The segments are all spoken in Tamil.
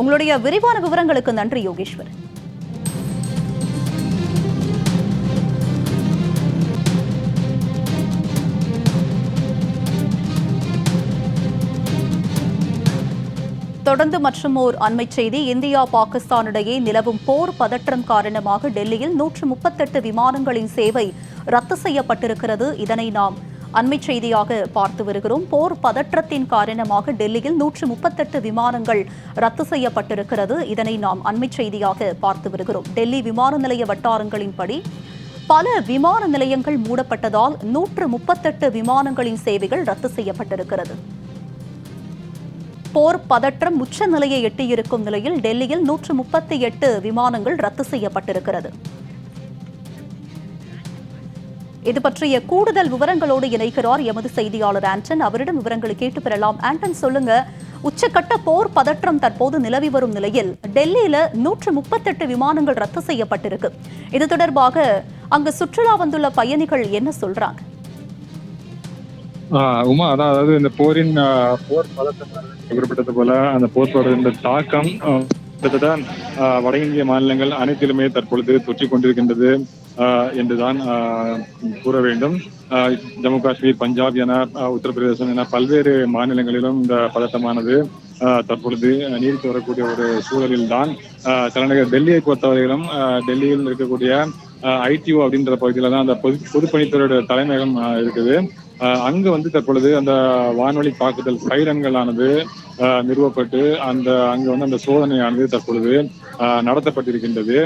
உங்களுடைய விரிவான விவரங்களுக்கு நன்றி யோகேஸ்வர். தொடர்ந்து மற்றும் ஓர் அண்மை செய்தி. இந்தியா பாகிஸ்தான் இடையே நிலவும் போர் பதற்றம் காரணமாக டெல்லியில் 138 விமானங்களின் சேவை ரத்து செய்யப்பட்டிருக்கிறது. இதனை நாம் அண்மை செய்தியாக பார்த்து வருகிறோம். போர் பதற்றத்தின் காரணமாக டெல்லியில் 138 விமானங்கள் ரத்து செய்யப்பட்டிருக்கிறது. இதனை நாம் அண்மை செய்தியாக பார்த்து வருகிறோம். டெல்லி விமான நிலைய வட்டாரங்களின்படி பல விமான நிலையங்கள் மூடப்பட்டதால் 138 விமானங்களின் சேவைகள் ரத்து செய்யப்பட்டிருக்கிறது. போர் பதற்றம் உச்ச நிலையை எட்டியிருக்கும் நிலையில் டெல்லியில் 138 விமானங்கள் ரத்து செய்யப்பட்டிருக்கிறது. இது பற்றிய கூடுதல் விவரங்களோடு இணைக்கிறார் எமது செய்தியாளர் ஆண்டன். அவரிடம் விவரங்களை கேட்டு பெறலாம். ஆண்டன், சொல்லுங்க, உச்சக்கட்ட போர் பதற்றம் தற்போது நிலவி வரும் நிலையில் டெல்லியில 138 விமானங்கள் ரத்து செய்யப்பட்டிருக்கு. இது தொடர்பாக அங்கு சுற்றுலா வந்துள்ள பயணிகள் என்ன சொல்றாங்க? உமா, அதாவது இந்த போர் பதற்றம் குறிப்பிட்டது போல அந்த போர் தாக்கம் கிட்டத்தட்ட வட இந்திய மாநிலங்கள் அனைத்திலுமே தற்பொழுது தொற்றிக் கொண்டிருக்கின்றது என்றுதான் கூற வேண்டும். ஜம்மு காஷ்மீர், பஞ்சாப் என உத்தரப்பிரதேசம் என பல்வேறு மாநிலங்களிலும் இந்த பதட்டமானது தற்பொழுது நீடித்து வரக்கூடிய ஒரு சூழலில் தான் தலைநகர் டெல்லியை பொறுத்தவரையிலும் டெல்லியில் இருக்கக்கூடிய ஐடிஓ அப்படின்ற பகுதியில தான் அந்த பொதுப்பணித்துறையோட தலைமையகம் இருக்குது. அங்கு தற்பொழுது அந்த வான்வழி தாக்குதல் சைரன்களானது நிறுவப்பட்டு அங்கு அந்த சோதனையானது தற்பொழுது நடத்தப்பட்டிருக்கின்றது.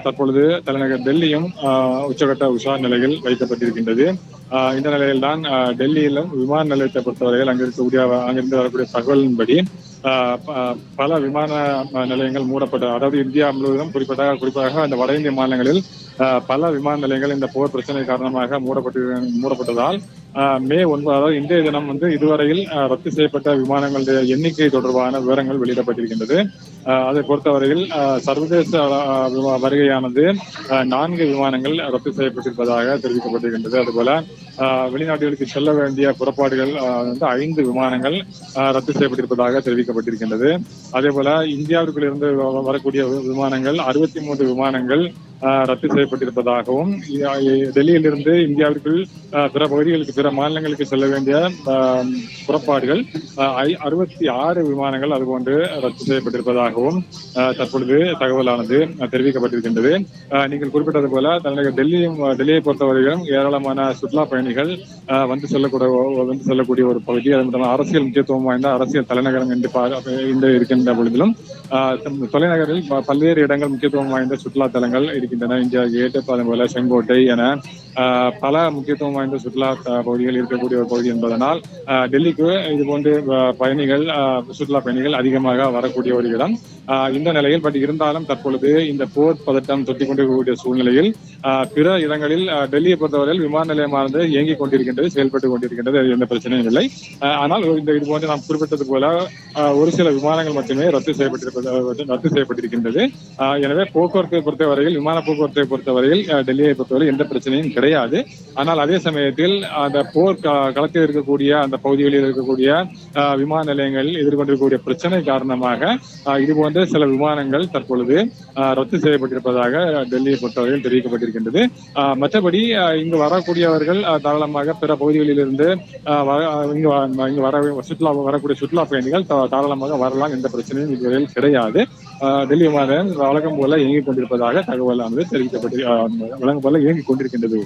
தற்பொழுது தலைநகர் டெல்லியும் உச்சகட்ட உஷார் நிலையில் வைக்கப்பட்டிருக்கின்றது. இந்த நிலையில்தான் டெல்லியிலும் விமான நிலையத்தை பொறுத்தவரையில் அங்கிருந்து வரக்கூடிய தகவலின்படி பல விமான நிலையங்கள் மூடப்பட்ட, அதாவது இந்தியா முழுவதும் குறிப்பாக அந்த வட இந்திய மாநிலங்களில் பல விமான நிலையங்கள் இந்த போர் பிரச்சனை காரணமாக மூடப்பட்டதால் மே 9, அதாவது இன்றைய தினம் இதுவரையில் ரத்து செய்யப்பட்ட விமானங்களுடைய எண்ணிக்கை தொடர்பான விவரங்கள் வெளியிடப்பட்டிருக்கின்றது. அதை பொறுத்தவரையில் சர்வதேச வருகையானது 4 விமானங்கள் ரத்து செய்யப்பட்டிருப்பதாக தெரிவிக்கப்பட்டிருக்கின்றது. அதுபோல வெளிநாடுகளுக்கு செல்ல வேண்டிய புறப்பாடுகள் 5 விமானங்கள் ரத்து செய்யப்பட்டிருப்பதாக தெரிவிக்கப்பட்டிருக்கின்றது. அதே போல இந்தியாவிற்குள் இருந்து வரக்கூடிய விமானங்கள் 63 விமானங்கள் ரத்து செய்யப்பட்டிருப்பதாகவும், டெல்லியிலிருந்து இந்தியாவிற்குள் பிற பகுதிகளுக்கு, பிற மாநிலங்களுக்கு செல்ல வேண்டிய புறப்பாடுகள் 66 விமானங்கள் அதுபோன்று ரத்து செய்யப்பட்டிருப்பதாகவும் தற்பொழுது தகவலானது தெரிவிக்கப்பட்டிருக்கின்றது. நீங்கள் குறிப்பிட்டது போல தலைநகர் டெல்லியை பொறுத்தவரையிலும் ஏராளமான சுற்றுலா பயணிகள் வந்து செல்லக்கூடிய ஒரு பகுதி. அது மட்டும் அரசியல் முக்கியத்துவம் வாய்ந்த அரசியல் தலைநகரம் என்று இருக்கின்ற பொழுதிலும் தலைநகரில் பல்வேறு இடங்கள் முக்கியத்துவம் வாய்ந்த சுற்றுலா தலங்கள் இருக்கின்றன. இந்தியா கேட், அதே போல செங்கோட்டை என பல முக்கியத்துவம் வாய்ந்த சுற்றுலா பகுதிகள் இருக்கக்கூடிய ஒரு பகுதி என்பதனால் டெல்லிக்கு இது போன்று சுற்றுலா பயணிகள் அதிகமாக வரக்கூடிய ஒரு இடம். இந்த நிலையில் இருந்தாலும் தற்பொழுது இந்த போர் பதட்டம் தொட்டிக் கொண்டிருக்கக்கூடிய சூழ்நிலையில் பிற இடங்களில் டெல்லியை பொறுத்தவரையில் விமான நிலையமானது இயங்கிக் கொண்டிருக்கின்றது, செயல்பட்டுக் கொண்டிருக்கின்றது. எந்த பிரச்சனையும் இல்லை. ஆனால் இது போன்று நாம் குறிப்பிட்டது போல ஒரு சில விமானங்கள் மட்டுமே ரத்து செய்யப்பட்டிருக்கின்றது. எனவே போக்குவரத்தை பொறுத்தவரையில், விமான போக்குவரத்தை பொறுத்தவரையில் டெல்லியை பொறுத்தவரை எந்த பிரச்சனையும் கிடையாது. ஆனால் அதே சமயத்தில் அந்த போர் களத்தில் இருக்கக்கூடிய அந்த பகுதிகளில் இருக்கக்கூடிய விமான நிலையங்களில் எதிர்கொண்டிருக்கக்கூடிய பிரச்சனை காரணமாக இதுபோன்ற சில விமானங்கள் தற்பொழுது ரத்து செய்யப்பட்டிருப்பதாக டெல்லியை பொறுத்தவரையில் தெரிவிக்கப்பட்டிருக்கின்றது. மற்றபடி இங்கு வரக்கூடியவர்கள் தாராளமாக பிற பகுதிகளில் இருந்து வரக்கூடிய சுற்றுலா பயணிகள் தாராளமாக வரலாம். எந்த பிரச்சனையும் இதுவரையில் கிடையாது. டெல்லி விமானம் வழக்கம் போல இயங்கிக் கொண்டிருப்பதாக தகவலானது தெரிவிக்கப்பட்டு வழக்கம் போல இயங்கிக் கொண்டிருக்கின்றது.